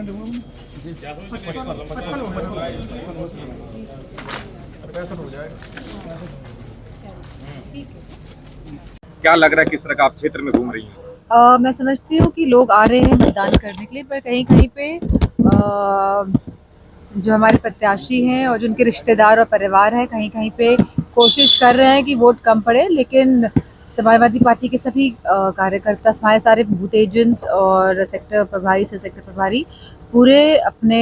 क्या लग रहा है, किस तरह का आप क्षेत्र में घूम रही हैं? मैं समझती हूँ कि लोग आ रहे हैं मतदान करने के लिए, पर कहीं कहीं पे जो हमारे प्रत्याशी हैं और जो उनके रिश्तेदार और परिवार हैं, कहीं कहीं पे कोशिश कर रहे हैं कि वोट कम पड़े। लेकिन समाजवादी पार्टी के सभी कार्यकर्ता, हमारे सारे बूथ एजेंट्स और सेक्टर प्रभारी पूरे अपने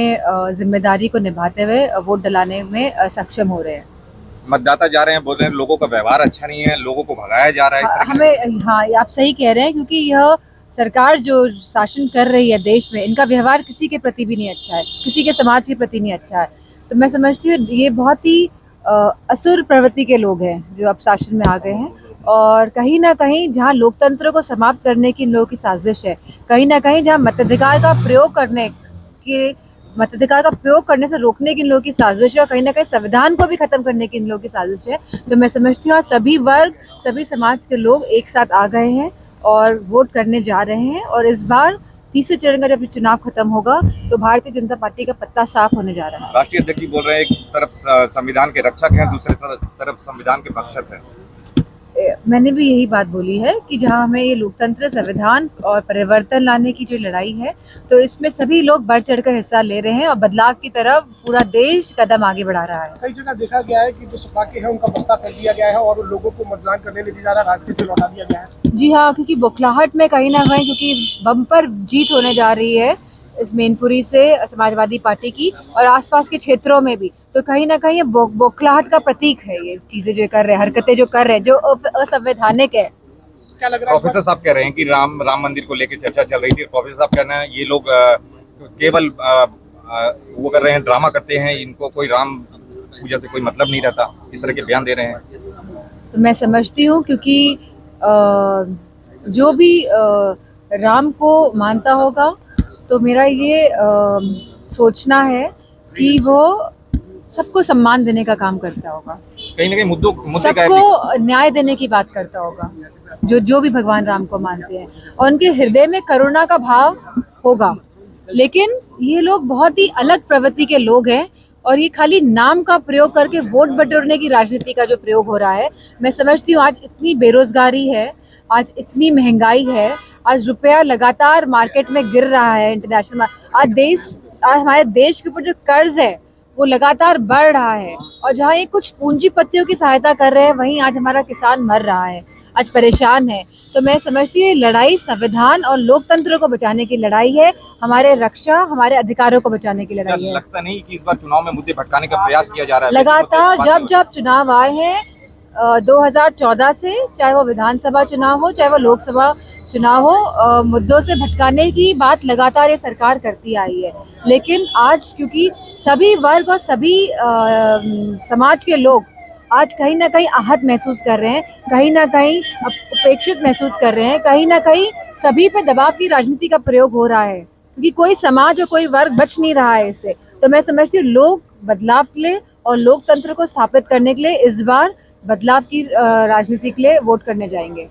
जिम्मेदारी को निभाते हुए वोट डलाने में सक्षम हो रहे हैं। मतदाता जा रहे हैं, बोल रहे हैं लोगों का व्यवहार अच्छा नहीं है, लोगों को भगाया जा रहा है, इस तरह की हमें, हाँ, ये आप सही कह रहे हैं, क्योंकि यह सरकार जो शासन कर रही है देश में, इनका व्यवहार किसी के प्रति भी नहीं अच्छा है, किसी के समाज के प्रति नहीं अच्छा है। तो मैं समझती हूँ ये बहुत ही असुर प्रवृत्ति के लोग हैं जो अब शासन में आ गए हैं, और कहीं ना कहीं जहाँ लोकतंत्र को समाप्त करने की इन लोगों की साजिश है, कहीं ना कहीं जहाँ मताधिकार का प्रयोग करने से रोकने की इन लोगों की साजिश है, और कहीं ना कहीं संविधान को भी खत्म करने की इन लोगों की साजिश है। तो मैं समझती हूँ सभी वर्ग, सभी समाज के लोग एक साथ आ गए हैं और वोट करने जा रहे हैं। और इस बार तीसरे चरण का जब चुनाव खत्म होगा तो भारतीय जनता पार्टी का पत्ता साफ होने जा रहा है। राष्ट्रीय अध्यक्ष जी बोल रहे हैं, एक तरफ संविधान के रक्षक हैं, दूसरे तरफ संविधान के भक्षक हैं। मैंने भी यही बात बोली है कि जहां हमें ये लोकतंत्र, संविधान और परिवर्तन लाने की जो लड़ाई है, तो इसमें सभी लोग बढ़ चढ़कर हिस्सा ले रहे हैं और बदलाव की तरफ पूरा देश कदम आगे बढ़ा रहा है। कई जगह देखा गया है कि जो सपा के हैं उनका बस्ता फेंक दिया गया है और लोगों को मतदान करने नहीं दिया जा रहा, रास्ते से लौटा दिया गया है। जी हाँ, क्योंकि बौखलाहट में कहीं ना कहीं, क्योंकि बम्पर जीत होने जा रही है इस मैनपुरी से समाजवादी पार्टी की और आसपास के क्षेत्रों में भी, तो कहीं ना कहीं ये बौखलाहट का प्रतीक है। ये चीजें जो कर रहे हैं, हरकतें जो कर रहे हैं, जो असंवैधानिक है। क्या लग रहा है? प्रोफेसर साहब कह रहे हैं कि राम मंदिर को लेकर चर्चा चल रही थी। प्रोफेसर साहब कहना है ये लोग केवल वो कर रहे हैं, ड्रामा करते हैं, इनको कोई राम पूजा से कोई मतलब नहीं रहता, इस तरह के बयान दे रहे हैं। तो मैं समझती हूँ, क्योंकि जो भी राम को मानता होगा, तो मेरा ये सोचना है कि वो सबको सम्मान देने का काम करता होगा, कहीं ना कहीं मुद्दे सबको न्याय देने की बात करता होगा, जो भी भगवान राम को मानते हैं, और उनके हृदय में करुणा का भाव होगा। लेकिन ये लोग बहुत ही अलग प्रवृत्ति के लोग हैं, और ये खाली नाम का प्रयोग करके वोट बटोरने की राजनीति का जो प्रयोग हो रहा है। मैं समझती हूँ आज इतनी बेरोजगारी है, आज इतनी महंगाई है, आज रुपया लगातार मार्केट में गिर रहा है, इंटरनेशनल, आज हमारे देश के ऊपर जो कर्ज है वो लगातार बढ़ रहा है, और जहाँ ये कुछ पूंजीपतियों की सहायता कर रहे हैं, वहीं आज हमारा किसान मर रहा है, आज परेशान है। तो मैं समझती हूँ ये लड़ाई संविधान और लोकतंत्र को बचाने की लड़ाई है, हमारे हमारे अधिकारों को बचाने की लड़ाई है। लगता नहीं कि इस बार चुनाव में मुद्दे भटकाने का प्रयास किया जा रहा है? लगातार जब चुनाव आए हैं 2014 से, चाहे वो विधानसभा चुनाव हो, चाहे वो लोकसभा चुनाव हो, मुद्दों से भटकाने की बात लगातार ये सरकार करती आई है। लेकिन आज क्योंकि सभी वर्ग और सभी समाज के लोग आज कहीं ना कहीं आहत महसूस कर रहे हैं, कहीं ना कहीं उपेक्षित महसूस कर रहे हैं, कहीं ना कहीं सभी पे दबाव की राजनीति का प्रयोग हो रहा है, क्योंकि कोई समाज और कोई वर्ग बच नहीं रहा है इससे। तो मैं समझती हूँ लोग बदलाव के लिए और लोकतंत्र को स्थापित करने के लिए इस बार बदलाव की राजनीति के लिए वोट करने जाएंगे।